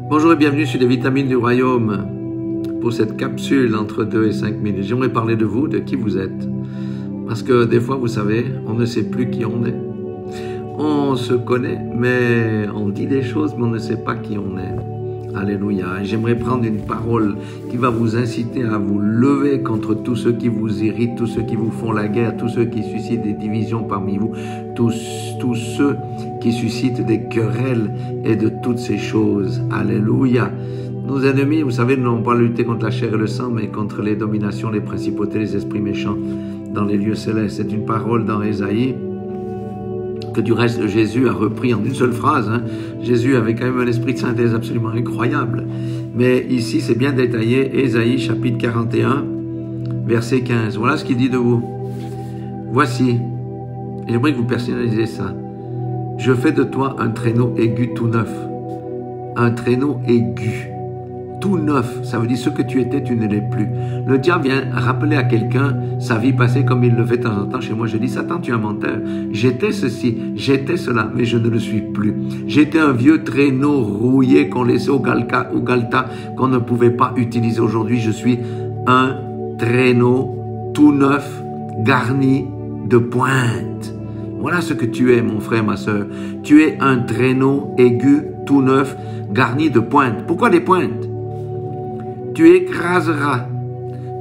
Bonjour et bienvenue sur les vitamines du royaume pour cette capsule entre 2 et 5 minutes. J'aimerais parler de vous, de qui vous êtes. Parce que des fois, vous savez, on ne sait plus qui on est. On se connaît, mais on dit des choses, mais on ne sait pas qui on est. Alléluia. Et j'aimerais prendre une parole qui va vous inciter à vous lever contre tous ceux qui vous irritent, tous ceux qui vous font la guerre, tous ceux qui suscitent des divisions parmi vous, tous ceux qui suscitent des querelles et de toutes ces choses. Alléluia. Nos ennemis, vous savez, nous n'avons pas lutté contre la chair et le sang, mais contre les dominations, les principautés, les esprits méchants dans les lieux célestes. C'est une parole dans Ésaïe que du reste Jésus a repris en une seule phrase. Jésus avait quand même un esprit de synthèse absolument incroyable. Mais ici, c'est bien détaillé. Ésaïe, chapitre 41, verset 15. Voilà ce qu'il dit de vous. Voici, j'aimerais que vous personnalisez ça. Je fais de toi un traîneau aigu tout neuf. Un traîneau aigu. Tout neuf, ça veut dire ce que tu étais, tu ne l'es plus. Le diable vient rappeler à quelqu'un sa vie passée comme il le fait de temps en temps chez moi. Je dis, Satan, tu es un menteur. J'étais ceci, j'étais cela, mais je ne le suis plus. J'étais un vieux traîneau rouillé qu'on laissait au Galta, qu'on ne pouvait pas utiliser aujourd'hui. Je suis un traîneau tout neuf, garni de pointe. Voilà ce que tu es, mon frère, ma soeur. Tu es un traîneau aigu, tout neuf, garni de pointe. Pourquoi des pointes? Tu écraseras,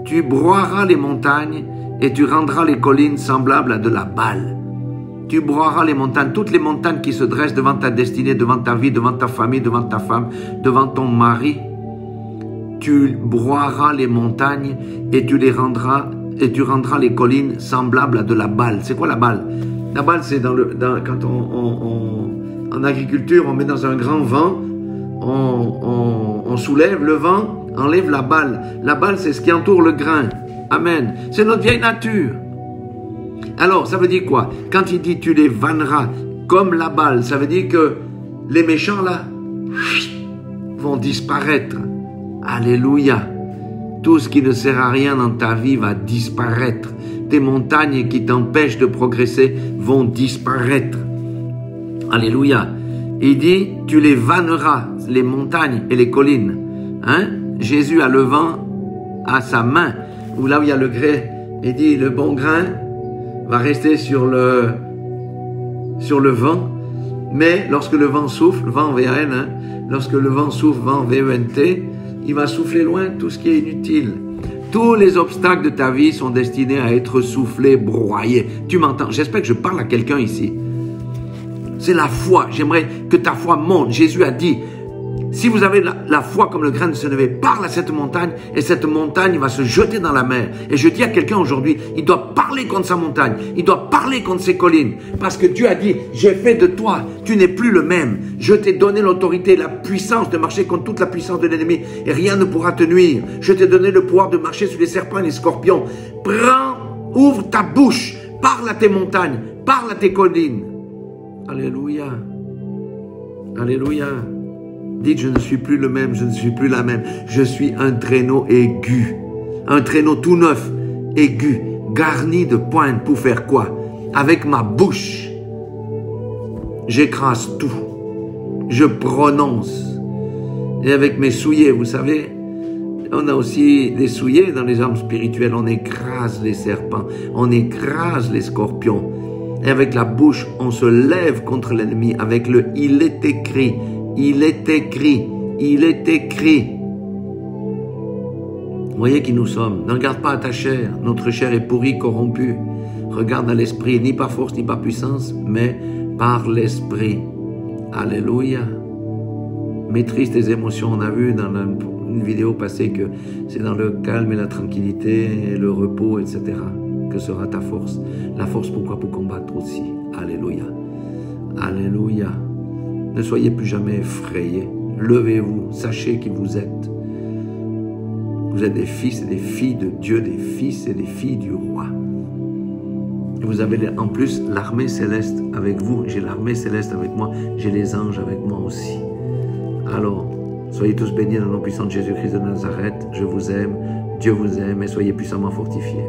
tu broieras les montagnes et tu rendras les collines semblables à de la balle. Tu broieras les montagnes, toutes les montagnes qui se dressent devant ta destinée, devant ta vie, devant ta famille, devant ta femme, devant ton mari. Tu broieras les montagnes et tu rendras les collines semblables à de la balle. C'est quoi la balle? La balle, c'est quand en agriculture, on met dans un grand vent, on soulève le vent, enlève la balle. La balle, c'est ce qui entoure le grain. Amen. C'est notre vieille nature. Alors, ça veut dire quoi? Quand il dit tu les vanneras comme la balle, ça veut dire que les méchants, là, vont disparaître. Alléluia. Tout ce qui ne sert à rien dans ta vie va disparaître. Tes montagnes qui t'empêchent de progresser vont disparaître. Alléluia. Il dit, tu les vanneras, les montagnes et les collines. Jésus a le vent à sa main, ou là où il y a le grès. Il dit, le bon grain va rester sur le vent, mais lorsque le vent souffle, vent V-A-N, lorsque le vent souffle, vent V-E-N-T, il va souffler loin tout ce qui est inutile. Tous les obstacles de ta vie sont destinés à être soufflés, broyés. Tu m'entends? J'espère que je parle à quelqu'un ici. C'est la foi. J'aimerais que ta foi monte. Jésus a dit, si vous avez la foi comme le grain de sénévé, parle à cette montagne et cette montagne va se jeter dans la mer. Et je dis à quelqu'un aujourd'hui, il doit parler contre sa montagne, il doit parler contre ses collines. Parce que Dieu a dit, j'ai fait de toi, tu n'es plus le même. Je t'ai donné l'autorité, la puissance de marcher contre toute la puissance de l'ennemi et rien ne pourra te nuire. Je t'ai donné le pouvoir de marcher sur les serpents et les scorpions. Prends, ouvre ta bouche, parle à tes montagnes, parle à tes collines. Alléluia. Alléluia. Dites, je ne suis plus le même, je ne suis plus la même. Je suis un traîneau aigu. Un traîneau tout neuf, aigu, garni de pointes pour faire quoi? Avec ma bouche, j'écrase tout. Je prononce. Et avec mes souliers, vous savez, on a aussi des souliers dans les armes spirituelles. On écrase les serpents, on écrase les scorpions. Et avec la bouche, on se lève contre l'ennemi. Avec le « il est écrit ». Il est écrit, il est écrit. Voyez qui nous sommes. Ne regarde pas à ta chair. Notre chair est pourrie, corrompue. Regarde à l'esprit, ni par force, ni par puissance, mais par l'esprit. Alléluia. Maîtrise tes émotions. On a vu dans une vidéo passée que c'est dans le calme et la tranquillité et le repos, etc. que sera ta force. La force, pourquoi? Pour combattre aussi. Alléluia. Alléluia. Ne soyez plus jamais effrayés. Levez-vous. Sachez qui vous êtes. Vous êtes des fils et des filles de Dieu, des fils et des filles du roi. Et vous avez en plus l'armée céleste avec vous. J'ai l'armée céleste avec moi. J'ai les anges avec moi aussi. Alors, soyez tous bénis dans le nom puissant de Jésus-Christ de Nazareth. Je vous aime. Dieu vous aime et soyez puissamment fortifiés.